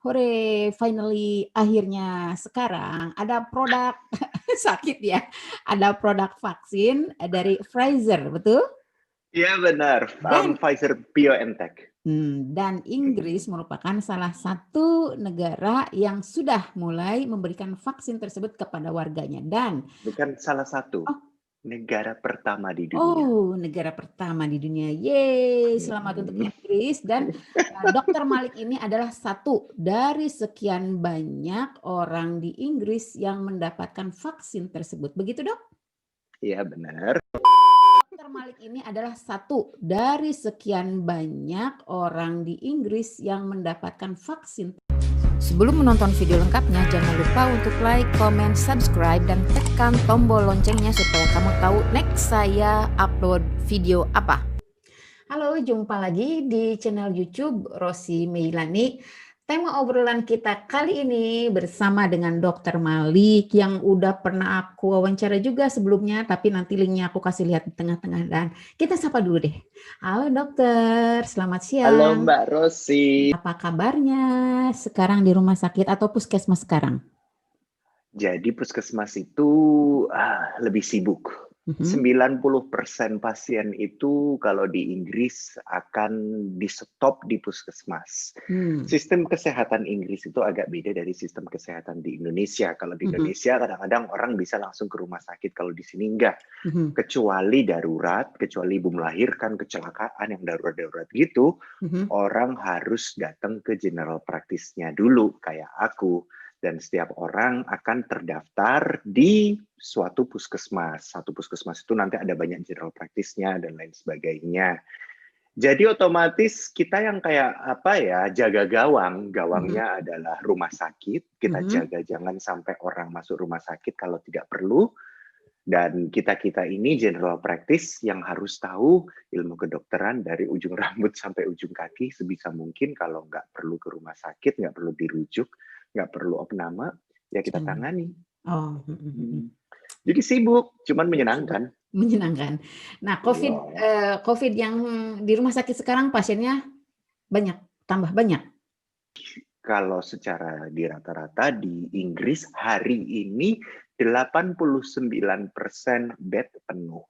Hore, finally akhirnya sekarang ada produk sakit ya, ada produk vaksin dari Pfizer, betul? Iya benar, Dan Pfizer BioNTech. dan Inggris merupakan salah satu negara yang sudah mulai memberikan vaksin tersebut kepada warganya dan Bukan salah satu, oh negara pertama di dunia. oh, negara pertama di dunia. Yeay, selamat untuk Inggris dan Dokter Malik ini adalah satu dari sekian banyak orang di Inggris yang mendapatkan vaksin tersebut. Begitu, Dok? Iya benar. Dokter Malik ini adalah satu dari sekian banyak orang di Inggris yang mendapatkan vaksin. Sebelum menonton video lengkapnya, jangan lupa untuk like, comment, subscribe, dan tekan tombol loncengnya supaya kamu tahu next saya upload video apa. Halo, jumpa lagi di channel YouTube Rosi Meilani. Tema obrolan kita kali ini bersama dengan Dokter Malik yang udah pernah aku wawancara juga sebelumnya, tapi nanti linknya aku kasih lihat di tengah-tengah dan kita sapa dulu deh. Halo dokter, selamat Halo siang. Mbak Rosi. Apa kabarnya sekarang di rumah sakit atau puskesmas sekarang? Jadi puskesmas itu lebih sibuk. Mhm. 90% pasien itu kalau di Inggris akan di-stop di puskesmas. Hmm. Sistem kesehatan Inggris itu agak beda dari sistem kesehatan di Indonesia. Kalau di Mhm. Indonesia kadang-kadang orang bisa langsung ke rumah sakit, kalau di sini enggak. Mhm. Kecuali darurat, kecuali ibu melahirkan, kecelakaan yang darurat-darurat gitu, Mhm. orang harus datang ke general practice-nya dulu, kayak aku. Dan setiap orang akan terdaftar di suatu puskesmas. Satu puskesmas itu nanti ada banyak general practice-nya dan lain sebagainya. Jadi otomatis kita yang kayak apa ya, jaga gawang. Gawangnya adalah rumah sakit. Kita Mhm. jaga jangan sampai orang masuk rumah sakit kalau tidak perlu. Dan kita-kita ini general practice yang harus tahu ilmu kedokteran dari ujung rambut sampai ujung kaki sebisa mungkin. Kalau nggak perlu ke rumah sakit, nggak perlu dirujuk, nggak perlu opname, ya kita Jangan. tangani. Oh. Mhm. Jadi sibuk, cuman Jadi sibuk, menyenangkan. menyenangkan. Nah, Iya. COVID yang di rumah sakit sekarang pasiennya banyak, tambah banyak? Kalau secara di rata-rata di Inggris hari ini 89% bed penuh.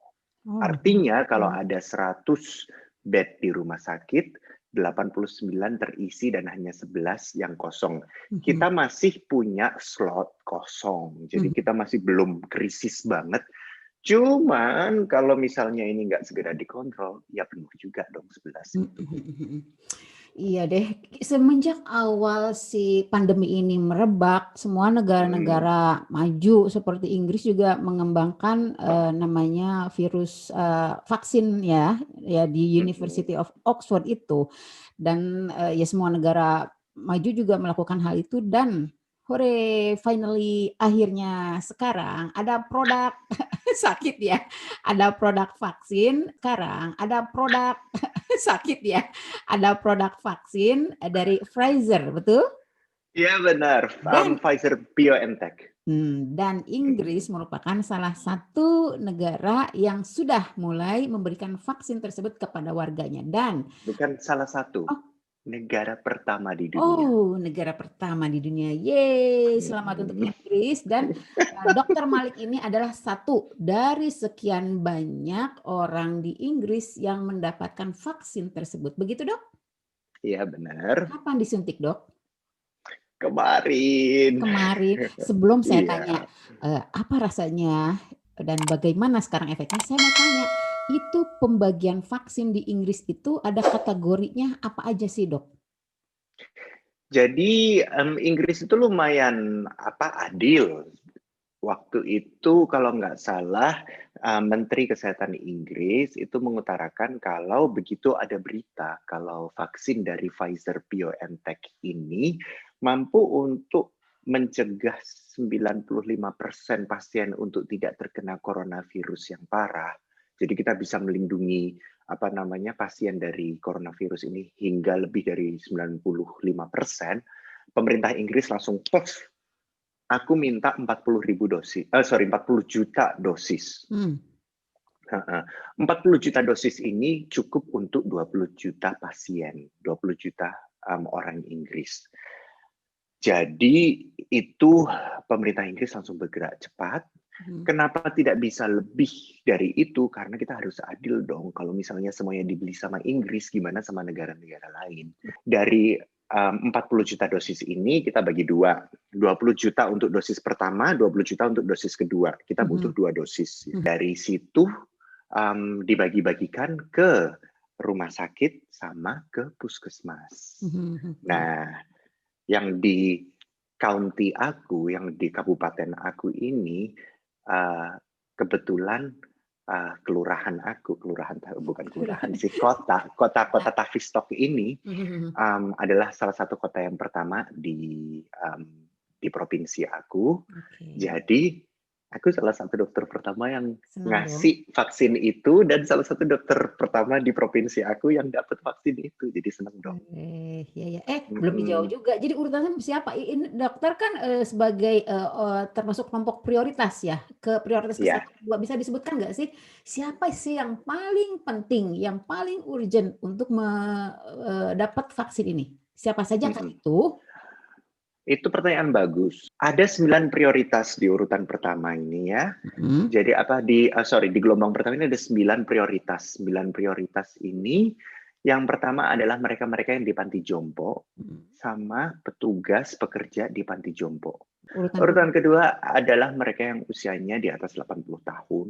Oh, Artinya kalau mhm. ada 100 bed di rumah sakit, 89 terisi dan hanya 11 yang kosong. Mhm. Kita masih punya slot kosong, jadi Mhm. kita masih belum krisis banget. Cuman kalau misalnya ini nggak segera dikontrol, ya penuh juga dong 11 Mhm. itu. Mhm. Iya deh, semenjak awal si pandemi ini merebak, semua Hmm. negara-negara maju seperti Inggris juga mengembangkan, namanya virus, vaksin ya di Hmm. University of Oxford itu. Dan, ya semua negara maju juga melakukan hal itu dan hore, finally akhirnya sekarang ada produk sakit ya, ada produk vaksin, sekarang ada produk sakit ya, ada produk vaksin dari Pfizer, betul? Iya benar, Dan Pfizer BioNTech. dan Inggris merupakan salah satu negara yang sudah mulai memberikan vaksin tersebut kepada warganya dan Bukan salah satu, oh negara pertama di dunia. oh, negara pertama di dunia. Yeay, selamat untuk Inggris dan Dokter Malik ini adalah satu dari sekian banyak orang di Inggris yang mendapatkan vaksin tersebut. Begitu, Dok? Iya benar. Kapan disuntik, Dok? Kemarin. Kemarin, sebelum saya tanya, Iya. apa rasanya dan bagaimana sekarang efeknya, saya mau tanya, itu pembagian vaksin di Inggris itu ada kategorinya apa aja sih, Dok? Jadi Inggris itu lumayan adil. Waktu itu kalau nggak salah Menteri Kesehatan Inggris itu mengutarakan kalau begitu ada berita kalau vaksin dari Pfizer BioNTech ini mampu untuk mencegah 95% pasien untuk tidak terkena coronavirus yang parah. Jadi kita bisa melindungi pasien dari coronavirus ini hingga lebih dari 95%. Pemerintah Inggris langsung push, aku minta 40 juta dosis. Hmm. 40 juta dosis ini cukup untuk 20 juta pasien, 20 juta orang Inggris. Jadi itu pemerintah Inggris langsung bergerak cepat. Kenapa tidak bisa lebih dari itu? Karena kita harus adil dong. Kalau misalnya semuanya dibeli sama Inggris, gimana sama negara-negara lain? Dari 40 juta dosis ini kita bagi dua. 20 juta untuk dosis pertama, 20 juta untuk dosis kedua. Kita butuh 2 dosis. Dari situ dibagi-bagikan ke rumah sakit sama ke puskesmas. Nah, yang di county aku, yang di kabupaten aku ini, kebetulan kelurahan aku, bukan kelurahan sih, kota Tavistock ini adalah salah satu kota yang pertama di provinsi aku. Jadi aku salah satu dokter pertama yang ngasih vaksin itu dan salah satu dokter pertama di provinsi aku yang dapat vaksin itu. Jadi senang dong. Ya. Belum dijawab juga. Jadi urutannya siapa? Ini dokter kan sebagai termasuk kelompok prioritas ya, ke prioritas ke-1, 2. Bisa disebutkan nggak sih siapa sih yang paling penting, yang paling urgent untuk dapat vaksin ini? Siapa saja kan itu? Itu pertanyaan bagus. Ada 9 prioritas di urutan pertama ini ya. Jadi di gelombang pertama ini ada 9 prioritas. 9 prioritas ini yang pertama adalah mereka-mereka yang di panti jompo sama petugas pekerja di panti jompo. Urutan kedua adalah mereka yang usianya di atas 80 tahun.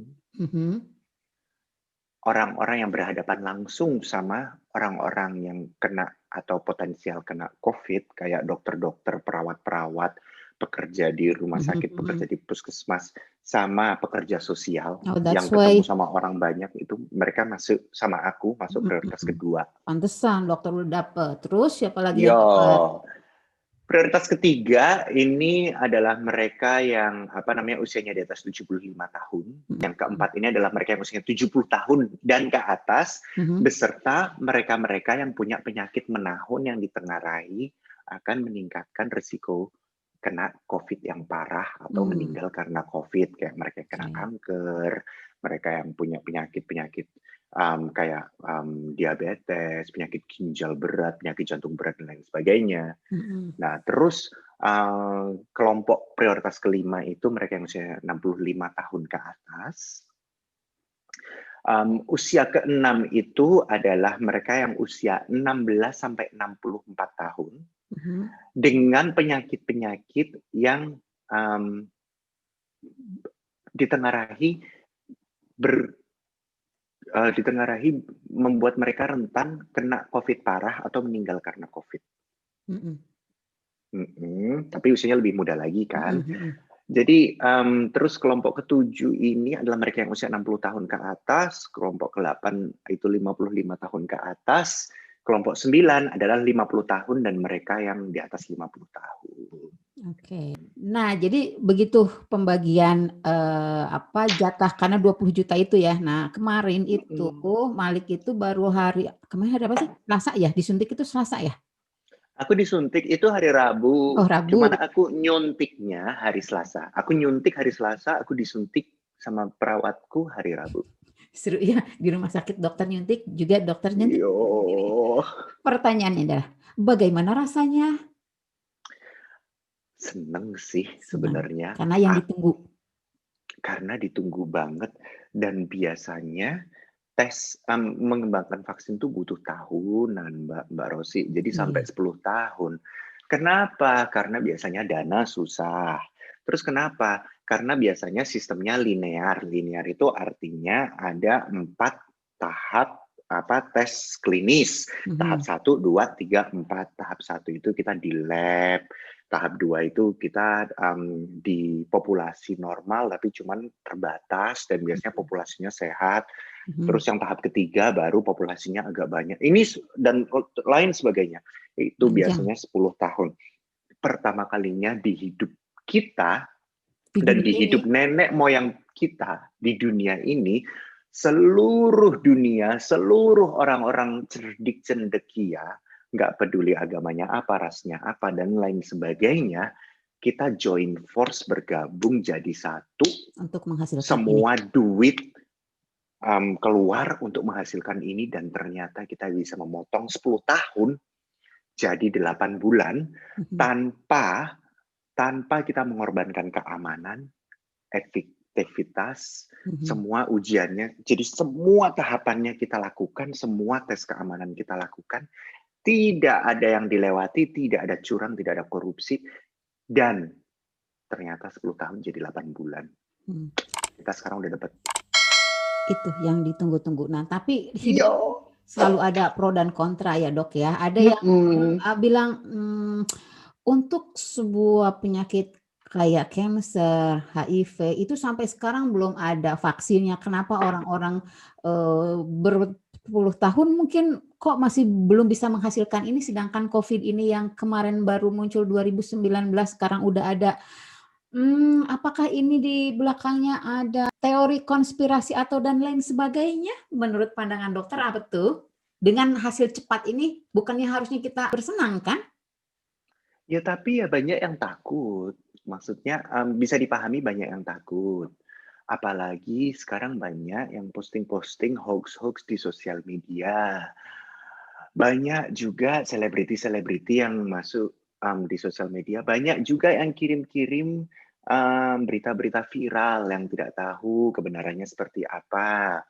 Orang-orang yang berhadapan langsung sama orang-orang yang kena atau potensial kena COVID, kayak dokter-dokter, perawat-perawat, pekerja di rumah sakit, pekerja di puskesmas, sama pekerja sosial yang ketemu sama orang banyak, itu mereka masuk sama aku, masuk prioritas kedua. Pantesan dokter udah dapet. Terus siapa lagi yang dapat? Prioritas ketiga ini adalah mereka yang usianya di atas 75 tahun. Yang keempat ini adalah mereka yang usianya 70 tahun dan ke atas, beserta mereka-mereka yang punya penyakit menahun yang ditengarai akan meningkatkan risiko kena COVID yang parah atau meninggal karena COVID, kayak mereka kena kanker, mereka yang punya penyakit-penyakit kayak diabetes, penyakit ginjal berat, penyakit jantung berat, dan lain sebagainya. Nah, terus kelompok prioritas kelima itu mereka yang usia 65 tahun ke atas. Usia ke-6 itu adalah mereka yang usia 16 sampai 64 tahun dengan penyakit-penyakit yang ditengarai membuat mereka rentan kena COVID parah atau meninggal karena COVID. Tapi usianya lebih muda lagi kan. Jadi terus kelompok ke-7 ini adalah mereka yang usia 60 tahun ke atas, kelompok ke-8 itu 55 tahun ke atas, kelompok 9 adalah 50 tahun dan mereka yang di atas 50 tahun. Oke. Nah, jadi begitu pembagian jatah karena 20 juta itu ya. Nah, kemarin itu Malik itu baru kemarin hari apa sih? Selasa ya? Disuntik itu Selasa ya? Aku disuntik itu hari Rabu. Oh, Rabu. Cuman aku nyuntiknya hari Selasa. Aku nyuntik hari Selasa, aku disuntik sama perawatku hari Rabu. Seru ya, di rumah sakit dokter nyuntik, juga dokter nyuntik. Pertanyaannya adalah, bagaimana rasanya? Seneng sih sebenarnya. Karena yang ditunggu. Karena ditunggu banget, dan biasanya mengembangkan vaksin itu butuh tahunan, Mbak Rosi. Jadi sampai 10 tahun. Kenapa? Karena biasanya dana susah. Terus kenapa? Karena biasanya sistemnya linear. Linear itu artinya ada 4 tahap tes klinis. Tahap 1, 2, 3, 4. Tahap 1 itu kita di lab. Tahap 2 itu kita di populasi normal tapi cuman terbatas dan biasanya populasinya sehat. Terus yang tahap ketiga baru populasinya agak banyak. Ini dan lain sebagainya. Itu biasanya 10 tahun. Pertama kalinya di hidup kita dan di hidup nenek moyang kita di dunia ini, seluruh dunia, seluruh orang-orang cerdik cendekia, nggak peduli agamanya apa, rasnya apa, dan lain sebagainya, kita join force, bergabung jadi satu, untuk menghasilkan semua duit keluar untuk menghasilkan ini, dan ternyata kita bisa memotong 10 tahun. jadi 8 bulan Mhm. tanpa kita mengorbankan keamanan, efektivitas, Mhm. semua ujiannya. Jadi semua tahapannya kita lakukan, semua tes keamanan kita lakukan. Tidak ada yang dilewati, tidak ada curang, tidak ada korupsi, dan ternyata 10 tahun jadi 8 bulan. Hmm. Kita sekarang udah dapat. Itu yang ditunggu-tunggu. Nah, tapi hidup Iya. selalu ada pro dan kontra ya, Dok, ya. Ada yang bilang, untuk sebuah penyakit kayak cancer, HIV, itu sampai sekarang belum ada vaksinnya. Kenapa orang-orang, berpuluh tahun mungkin kok masih belum bisa menghasilkan ini, sedangkan COVID ini yang kemarin baru muncul 2019 sekarang udah ada. Apakah ini di belakangnya ada teori konspirasi atau dan lain sebagainya? Menurut pandangan dokter apa tuh? Dengan hasil cepat ini bukannya harusnya kita bersenang kan? Ya tapi ya banyak yang takut. Maksudnya, bisa dipahami banyak yang takut. Apalagi sekarang banyak yang posting-posting hoax-hoax di sosial media. Banyak juga selebriti-selebriti yang masuk, di sosial media, banyak juga yang kirim-kirim, berita-berita viral yang tidak tahu kebenarannya seperti apa.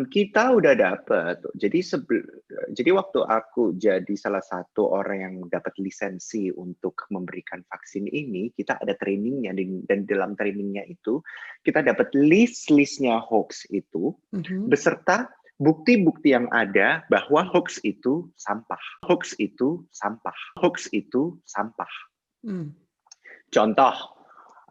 Kita udah dapet, jadi waktu aku jadi salah satu orang yang dapat lisensi untuk memberikan vaksin ini, kita ada trainingnya dan dalam trainingnya itu, kita dapat list-listnya hoax itu, Mhm. beserta bukti-bukti yang ada bahwa hoax itu sampah, hoax itu sampah, hoax itu sampah. Mmm. Contoh,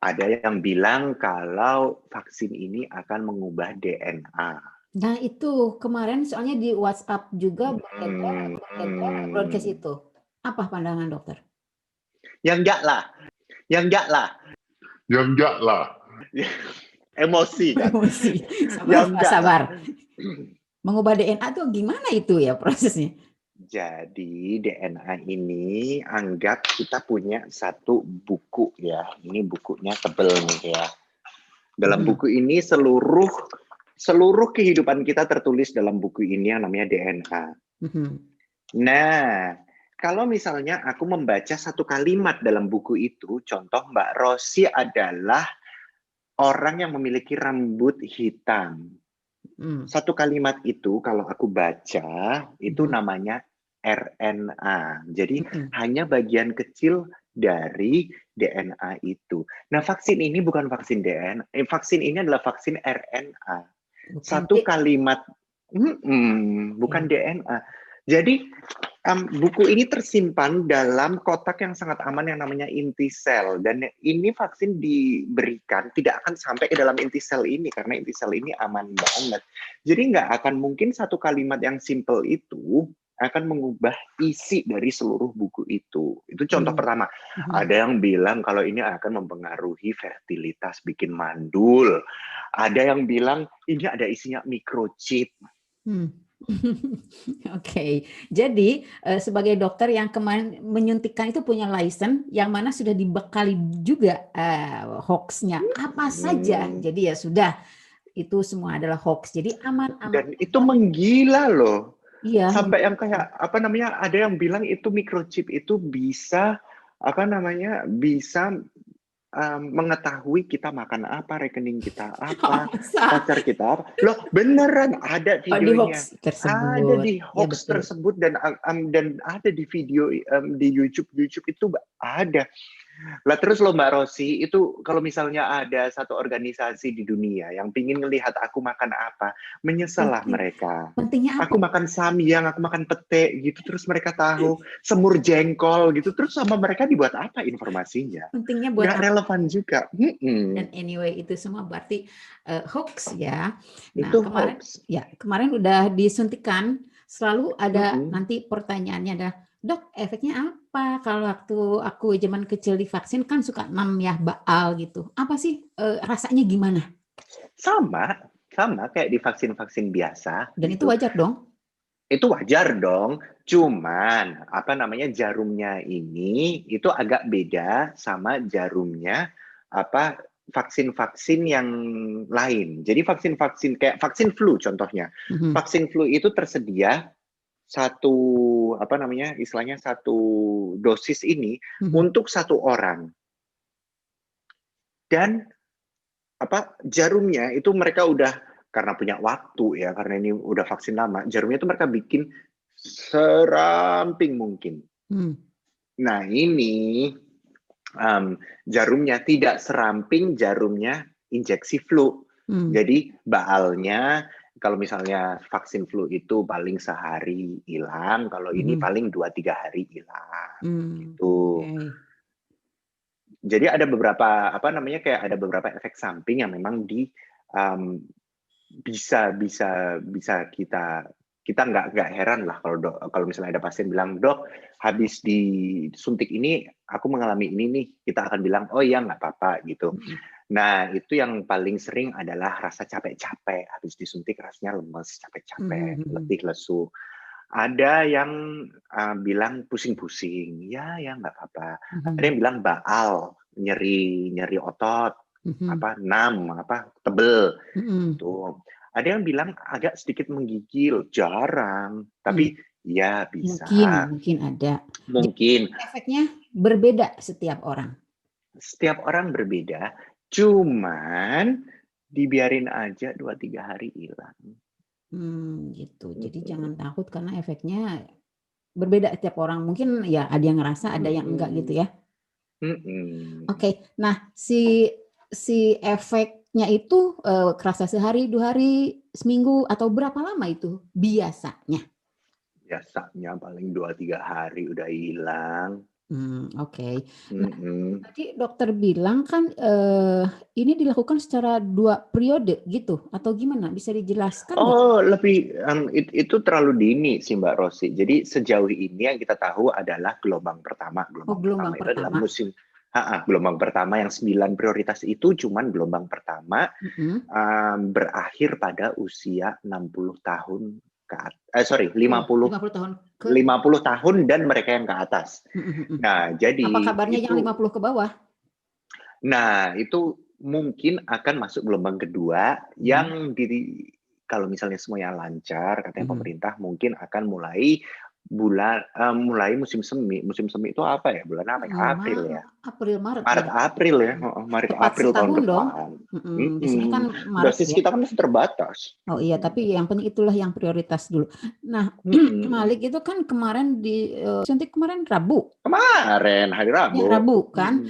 ada yang bilang kalau vaksin ini akan mengubah DNA. Nah itu, kemarin soalnya di WhatsApp juga beredar broadcast Mhm. itu. Apa pandangan dokter? Ya enggak lah, ya enggak lah. Ya enggak lah. Emosi kan? Emosi, Ya sabar Pak, enggak lah. sabar. Mengubah DNA tuh gimana itu ya prosesnya? Jadi DNA ini anggap kita punya satu buku ya. Ini bukunya tebel nih ya. Dalam Mhm. buku ini seluruh kehidupan kita tertulis dalam buku ini yang namanya DNA. Mhm. Nah, kalau misalnya aku membaca satu kalimat dalam buku itu, contoh Mbak Rosi adalah orang yang memiliki rambut hitam. Mmm. Satu kalimat itu kalau aku baca, itu Mhm. namanya RNA. Jadi Mhm. hanya bagian kecil dari DNA itu. Nah, vaksin ini bukan vaksin DNA, vaksin ini adalah vaksin RNA. Bukan Satu kalimat, bukan ya. DNA. Jadi buku ini tersimpan dalam kotak yang sangat aman yang namanya inti sel, dan ini vaksin diberikan tidak akan sampai ke dalam inti sel ini karena inti sel ini aman banget. Jadi nggak akan mungkin satu kalimat yang simple itu akan mengubah isi dari seluruh buku itu. Itu contoh pertama. Mhm. Ada yang bilang kalau ini akan mempengaruhi fertilitas, bikin mandul. Ada yang bilang ini ada isinya microchip. Hmm. Oke. Jadi, sebagai dokter yang kemarin menyuntikkan itu punya license yang mana sudah dibekali juga, hoax-nya apa saja. Hmm. Jadi ya sudah, itu semua adalah hoax. Jadi aman aman Dan itu menggila loh. iya, Sampai yang kayak apa namanya, ada yang bilang itu microchip itu bisa apa namanya, bisa mengetahui kita makan apa, rekening kita oh apa, masa? pacar kita apa. Loh, beneran ada Oh di videonya. hoax Ada tersebut. di Ya hoax betul. tersebut dan ada di video di YouTube itu ada. Lah terus loh Mbak Rosi, itu kalau misalnya ada satu organisasi di dunia yang pingin ngelihat aku makan apa, menyesal lah Penting mereka. pentingnya apa? Aku makan samyang, aku makan pete gitu, terus mereka tahu semur jengkol gitu, terus sama mereka dibuat apa informasinya? Pentingnya buat Nggak apa? relevan juga. Dan anyway itu semua berarti, hoax ya. Nah Itu hoax. kemarin udah disuntikan, selalu ada Mm-mm. nanti pertanyaannya adalah, "Dok, efeknya apa?" Kalau waktu aku zaman kecil divaksin kan suka nem ya, baal gitu. Apa sih, rasanya gimana? Sama kayak di vaksin-vaksin biasa Dan itu gitu. wajar dong? Itu wajar dong, cuman apa namanya, jarumnya ini itu agak beda sama jarumnya apa, vaksin-vaksin yang lain. Jadi vaksin-vaksin kayak vaksin flu contohnya. Mhm. Vaksin flu itu tersedia satu apa namanya, istilahnya satu dosis ini Mhm. untuk satu orang. Dan jarumnya itu mereka udah karena punya waktu ya, karena ini udah vaksin lama, jarumnya itu mereka bikin seramping mungkin. Nah ini jarumnya tidak seramping jarumnya injeksi flu. Jadi baalnya kalau misalnya vaksin flu itu paling sehari hilang, kalau ini paling 2-3 hari hilang. Gitu. Okay. Jadi ada beberapa kayak ada beberapa efek samping yang memang bisa kita nggak heran lah kalau misalnya ada pasien bilang, "Dok, habis disuntik ini aku mengalami ini nih." Kita akan bilang, "Oh iya, nggak apa-apa," gitu. Nah, itu yang paling sering adalah rasa capek-capek. Habis disuntik rasanya lemes, capek-capek, letih, lesu. Ada yang bilang pusing-pusing, ya nggak apa-apa. Ada yang bilang baal, nyeri otot, tebel. Tuh. Ada yang bilang agak sedikit menggigil, jarang, tapi ya bisa. Mungkin ada. Mungkin. Jadi, efeknya berbeda setiap orang. Setiap orang berbeda, cuman dibiarin aja 2-3 hari hilang. Gitu. Jadi jangan takut karena efeknya berbeda setiap orang. Mungkin ya ada yang ngerasa, ada yang enggak gitu ya. Oke. Nah, si efeknya itu kerasa sehari, 2 hari, seminggu, atau berapa lama itu biasanya? Biasanya paling 2-3 hari udah hilang. Oke. Nah, tadi dokter bilang kan ini dilakukan secara 2 periode gitu atau gimana? Bisa dijelaskan nggak? Oh, lebih itu terlalu dini sih Mbak Rosi. Jadi sejauh ini yang kita tahu adalah gelombang pertama. Gelombang Itu adalah pertama. gelombang pertama yang 9 prioritas itu cuman gelombang pertama berakhir pada usia 60 tahun 50 tahun 50 tahun dan mereka yang ke atas. Nah, jadi apa kabarnya itu, yang 50 ke bawah? Nah, itu mungkin akan masuk gelombang kedua yang kalau misalnya semuanya lancar, katanya pemerintah mungkin akan mulai musim semi. Musim semi itu apa ya? Bulan apa ya? April ya? Maret Maret, ya? April ya? Maret, Tepat April tahun setahun dong. depan. Biasanya kan Maret Dosis ya. kita kan masih terbatas. Oh iya, tapi yang penting itulah yang prioritas dulu. Nah, Malik itu kan kemarin disuntik kemarin Rabu. Kemarin, hari Rabu. Ya, Rabu kan.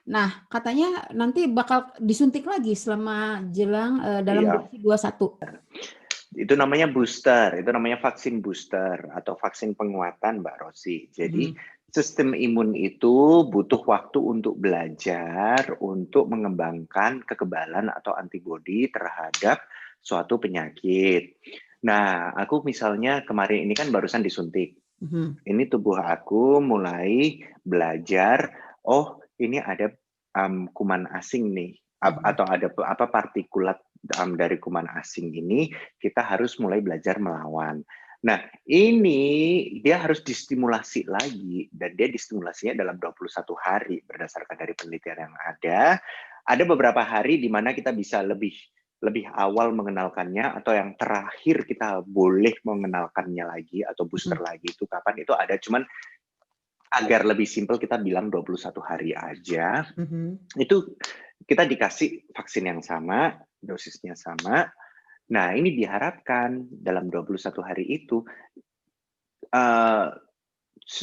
Nah, katanya nanti bakal disuntik lagi selama jelang dalam durasi 21. Itu namanya booster, itu namanya vaksin booster atau vaksin penguatan Mbak Rosi. Jadi sistem imun itu butuh waktu untuk belajar, untuk mengembangkan kekebalan atau antibodi terhadap suatu penyakit. Nah, aku misalnya kemarin ini kan barusan disuntik. Ini tubuh aku mulai belajar, oh ini ada kuman asing nih, atau ada partikulat dari kuman asing ini, kita harus mulai belajar melawan. Nah, ini dia harus distimulasi lagi, dan dia distimulasinya dalam 21 hari berdasarkan dari penelitian yang ada. Ada beberapa hari di mana kita bisa lebih awal mengenalkannya, atau yang terakhir kita boleh mengenalkannya lagi atau booster lagi itu kapan, itu ada, cuman agar lebih simpel kita bilang 21 hari aja. Itu kita dikasih vaksin yang sama, dosisnya sama. Nah, ini diharapkan dalam 21 hari itu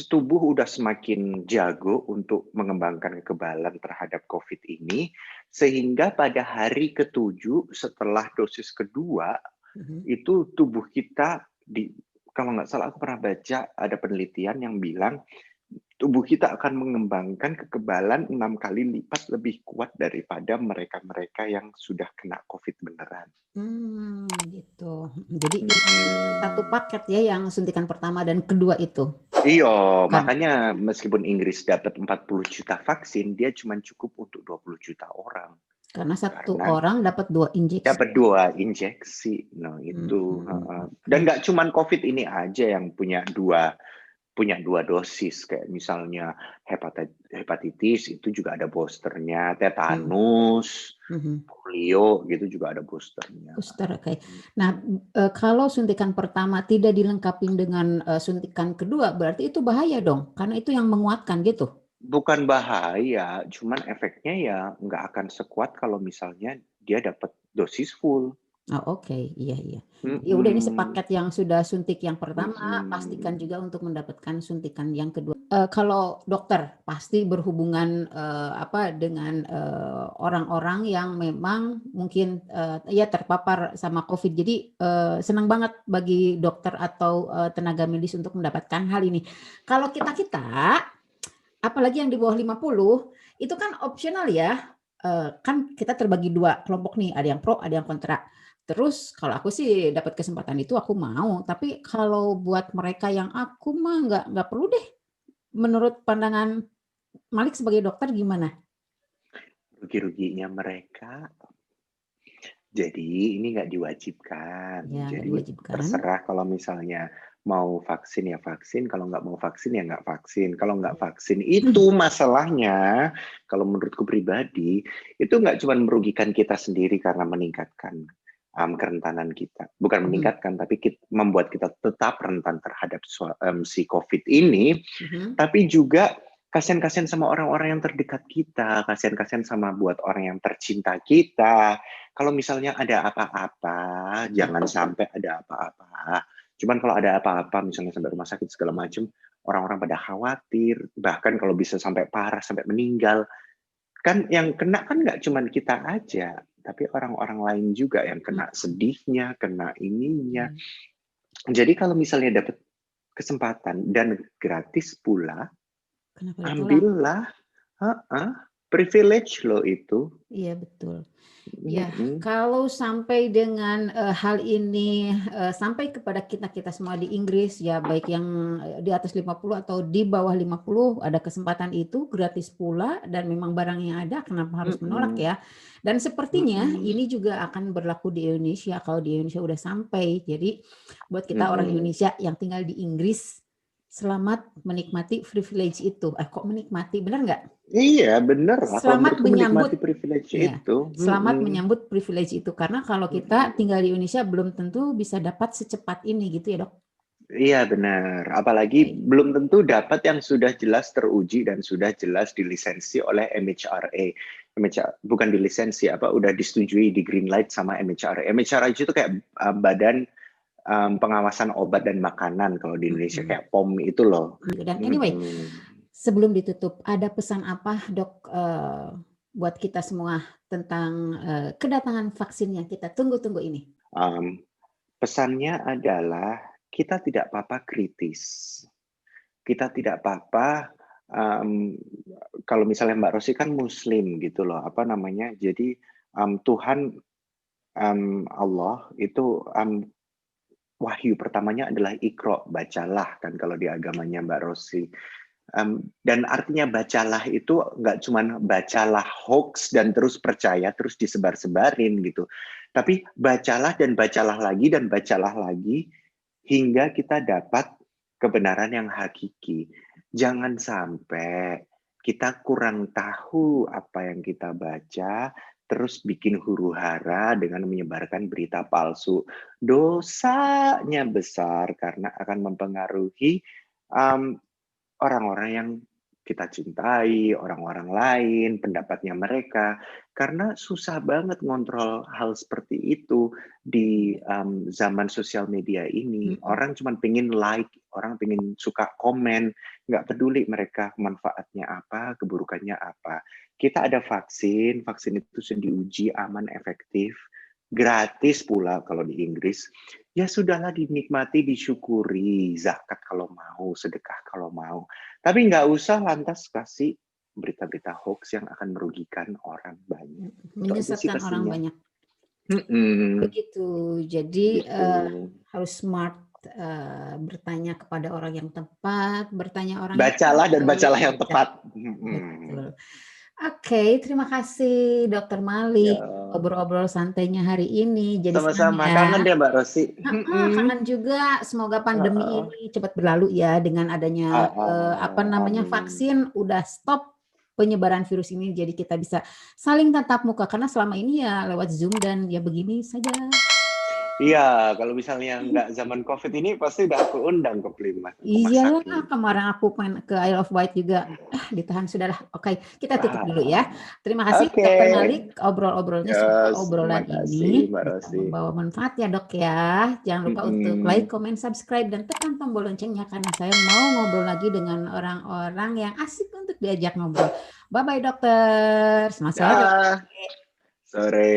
tubuh udah semakin jago untuk mengembangkan kekebalan terhadap COVID ini, sehingga pada hari ke-7 setelah dosis kedua, itu tubuh kita, kalau nggak salah aku pernah baca ada penelitian yang bilang, tubuh kita akan mengembangkan kekebalan 6 kali lipat lebih kuat daripada mereka-mereka yang sudah kena COVID beneran. Gitu. Jadi satu paket ya yang suntikan pertama dan kedua itu. Iya, makanya meskipun Inggris dapat 40 juta vaksin, dia cuma cukup untuk 20 juta orang. Karena satu orang dapat 2 injeksi. Dapat 2 injeksi. Nah, itu. Dan nggak cuma COVID ini aja yang punya dua dosis, kayak misalnya hepatitis itu juga ada boosternya, tetanus, polio gitu juga ada boosternya. Booster, oke. Nah, kalau suntikan pertama tidak dilengkapi dengan suntikan kedua, berarti itu bahaya dong, karena itu yang menguatkan gitu. Bukan bahaya, cuman efeknya ya nggak akan sekuat kalau misalnya dia dapat dosis full. Oh, oke, iya. Ya udah, ini Mhm, sepaket yang sudah suntik yang pertama, pastikan mhm. juga untuk mendapatkan suntikan yang kedua. Kalau dokter pasti berhubungan dengan orang-orang yang memang mungkin ya terpapar sama COVID. Jadi senang banget bagi dokter atau tenaga medis untuk mendapatkan hal ini. Kalau kita apalagi yang di bawah 50 itu kan opsional ya. Kan kita terbagi 2 kelompok nih, ada yang pro, ada yang kontra. Terus kalau aku sih dapat kesempatan itu aku mau, tapi kalau buat mereka yang aku mah nggak perlu deh. Menurut pandangan Malik sebagai dokter gimana? Rugi-ruginya mereka, jadi ini nggak diwajibkan. Ya nggak Jadi diwajibkan. terserah kalau misalnya mau vaksin ya vaksin, kalau nggak mau vaksin ya nggak vaksin. Kalau nggak vaksin itu masalahnya, kalau menurutku pribadi, itu nggak cuma merugikan kita sendiri karena meningkatkan kerentanan kita. Bukan meningkatkan, tapi membuat kita tetap rentan terhadap si COVID ini, tapi juga kasihan-kasihan sama orang-orang yang terdekat kita, kasihan-kasihan sama buat orang yang tercinta kita. Kalau misalnya ada apa-apa, jangan sampai ada apa-apa. Cuman kalau ada apa-apa, misalnya sampai rumah sakit segala macam, orang-orang pada khawatir, bahkan kalau bisa sampai parah, sampai meninggal. Kan yang kena kan nggak cuman kita aja, tapi orang-orang lain juga yang kena sedihnya, kena ininya. Jadi kalau misalnya dapat kesempatan dan gratis pula, Kenapa ditolak? ambillah, privilege loh itu. Iya betul. Ya, kalau sampai dengan hal ini sampai kepada kita semua di Inggris, ya baik yang di atas 50 atau di bawah 50 ada kesempatan itu gratis pula dan memang barang yang ada, kenapa harus menolak ya? Dan sepertinya ini juga akan berlaku di Indonesia kalau di Indonesia udah sampai. Jadi buat kita orang Indonesia yang tinggal di Inggris, selamat menikmati privilege itu. Kok menikmati, benar nggak? Iya, benar lah. Selamat menyambut privilege ya, itu. selamat menyambut privilege itu. Karena kalau kita tinggal di Indonesia belum tentu bisa dapat secepat ini gitu ya dok? Iya benar. Apalagi belum tentu dapat yang sudah jelas teruji dan sudah jelas dilisensi oleh MHRA. Bukan dilisensi, udah disetujui di green light sama MHRA. MHRA itu kayak badan pengawasan obat dan makanan kalau di Indonesia kayak POM itu loh. Dan anyway, sebelum ditutup, ada pesan apa dok buat kita semua tentang kedatangan vaksin yang kita tunggu-tunggu ini? Pesannya adalah kita tidak apa-apa kritis. Kita tidak apa-apa kalau misalnya Mbak Rosi kan Muslim gitu loh, jadi Tuhan Allah itu wahyu pertamanya adalah Iqra, bacalah kan kalau di agamanya Mbak Rosi. Dan artinya bacalah itu nggak cuma bacalah hoax dan terus percaya, terus disebar-sebarin gitu. Tapi bacalah dan bacalah lagi dan bacalah lagi hingga kita dapat kebenaran yang hakiki. Jangan sampai kita kurang tahu apa yang kita baca, terus bikin huru-hara dengan menyebarkan berita palsu. Dosanya besar karena akan mempengaruhi orang-orang yang kita cintai, orang-orang lain, pendapatnya mereka. Karena susah banget ngontrol hal seperti itu di zaman sosial media ini. Orang cuma pengen like, orang pengen suka komen, nggak peduli mereka manfaatnya apa, keburukannya apa. Kita ada vaksin itu sudah diuji aman, efektif, gratis pula kalau di Inggris. Ya sudahlah, dinikmati, disyukuri, zakat kalau mau, sedekah kalau mau. Tapi nggak usah lantas kasih berita-berita hoax yang akan merugikan orang banyak. Menyesatkan orang banyak. Begitu. Jadi harus smart, bertanya kepada orang yang tepat, bacalah dan bacalah yang tepat. Betul. Oke, terima kasih Dokter Malik obrol-obrol santainya hari ini. Jadi sama-sama, kangen deh Mbak Rosi. Kangen juga. Semoga pandemi ini cepat berlalu ya dengan adanya vaksin udah stop. penyebaran virus ini, jadi kita bisa saling tatap muka karena selama ini ya lewat Zoom dan ya begini saja. Iya, kalau misalnya nggak zaman COVID ini pasti udah aku undang ke Plymouth, aku Iyalah, masakin. kemarin aku main ke Isle of Wight juga. Ditahan sudahlah. Oke, kita tutup dulu ya. Terima kasih Oke. Dokter Malik obrol-obrolnya. Semoga Yes, obrolan makasih ini Mbak bisa Rosi. membawa manfaat ya Dok ya. Jangan lupa untuk like, comment, subscribe, dan tekan tombol loncengnya karena saya mau ngobrol lagi dengan orang-orang yang asik untuk diajak ngobrol. Bye-bye dokter. Selamat sore. Dah. Sore.